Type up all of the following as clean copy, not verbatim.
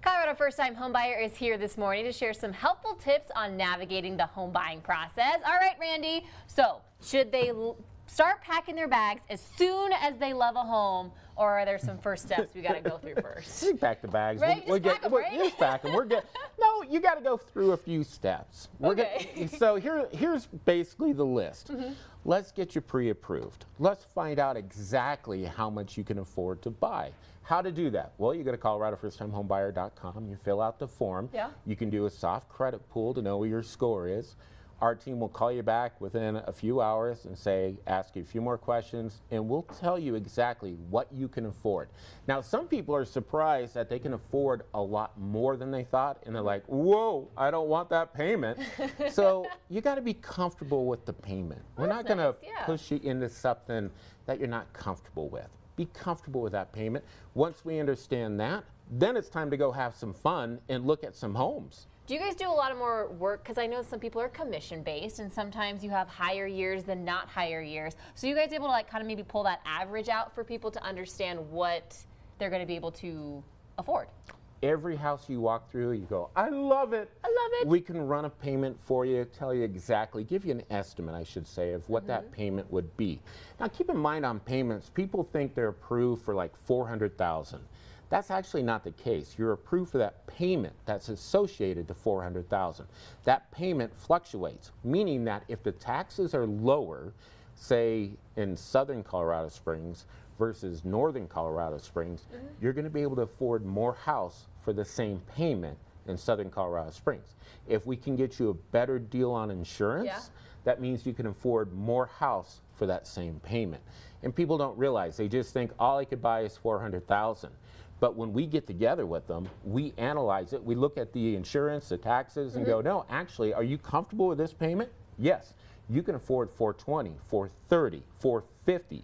Colorado first-time homebuyer is here this morning to share some helpful tips on navigating the home buying process. All right, Randy, so should they start packing their bags as soon as they love a home, or are there some first steps we got to go through first? You pack the bags. Right? Just pack them, right? Just pack them. We're good. No, you got to go through a few steps. So here's basically the list. Let's get you pre-approved. Let's find out exactly how much you can afford to buy. How to do that? Well, you go to ColoradoFirstTimeHomebuyer.com. You fill out the form. Yeah. You can do a soft credit pull to know what your score is. Our team will call you back within a few hours and ask you a few more questions, and we'll tell you exactly what you can afford. Now, some people are surprised that they can afford a lot more than they thought, and they're like, whoa, I don't want that payment. So you got to be comfortable with the payment. We're not going to push you into something that you're not comfortable with. Be comfortable with that payment. Once we understand that, then it's time to go have some fun and look at some homes. Do you guys do a lot of more work? Because I know some people are commission-based, and sometimes you have higher years than not higher years. So you guys able to kind of maybe pull that average out for people to understand what they're going to be able to afford? Every house you walk through, you go, I love it. I love it. We can run a payment for you, tell you exactly, give you an estimate, I should say, of what that payment would be. Now, keep in mind on payments, people think they're approved for like $400,000. That's actually not the case. You're approved for that payment that's associated to $400,000. That payment fluctuates, meaning that if the taxes are lower, say in southern Colorado Springs versus northern Colorado Springs, you're going to be able to afford more house for the same payment in southern Colorado Springs. If we can get you a better deal on insurance, that means you can afford more house for that same payment. And people don't realize, they just think all I could buy is $400,000. But when we get together with them, we analyze it. We look at the insurance, the taxes, and go, no, actually, are you comfortable with this payment? Yes. You can afford $420, $430, $450.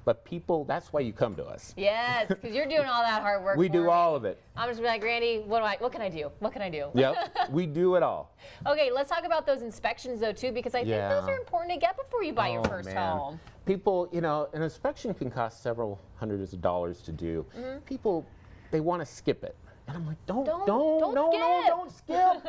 But people, that's why you come to us. Yes, because you're doing all that hard work. We do all of it. I'm just like, Randy, what can I do? What can I do? Yep, we do it all. Okay, let's talk about those inspections though too, because I think those are important to get before you buy your first home. People, you know, an inspection can cost several hundreds of dollars to do. People, they want to skip it. And I'm like, don't skip.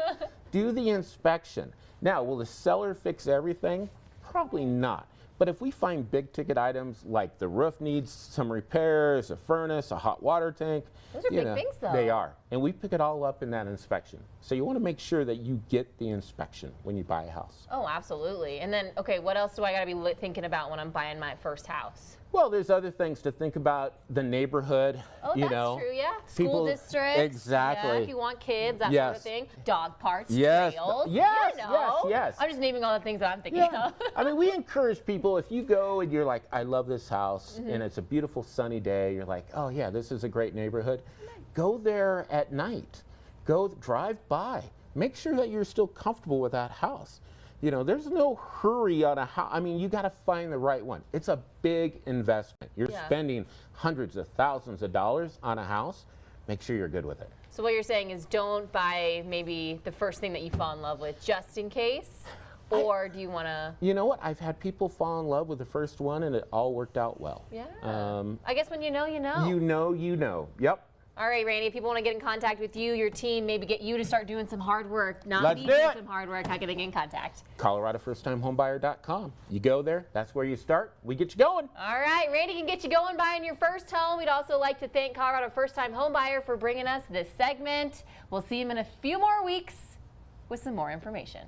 Do the inspection. Now, will the seller fix everything? Probably not. But if we find big ticket items like the roof needs some repairs, a furnace, a hot water tank. Those are big things though. They are. And we pick it all up in that inspection. So you want to make sure that you get the inspection when you buy a house. Oh, absolutely. And then, okay, what else do I got to be thinking about when I'm buying my first house? Well, there's other things to think about. The neighborhood, that's true, yeah. School district. Exactly. Yeah, if you want kids, that sort of thing. Dog parks, trails. Yes. I'm just naming all the things that I'm thinking of. I mean, we encourage people, if you go and you're like, I love this house, and it's a beautiful sunny day, you're like, oh yeah, this is a great neighborhood. Go there at night. Go drive by. Make sure that you're still comfortable with that house. You know, there's no hurry on a house. I mean, you got to find the right one. It's a big investment. You're spending hundreds of thousands of dollars on a house. Make sure you're good with it. So what you're saying is don't buy maybe the first thing that you fall in love with just in case? Or do you want to? You know what? I've had people fall in love with the first one and it all worked out well. Yeah. I guess when you know, you know. You know, you know. Yep. All right, Randy, if people want to get in contact with you, your team, maybe get you to start doing some hard work, not me doing some hard work, how can they get in contact? ColoradoFirstTimeHomebuyer.com. You go there, that's where you start. We get you going. All right, Randy can get you going buying your first home. We'd also like to thank Colorado First Time Homebuyer for bringing us this segment. We'll see him in a few more weeks with some more information.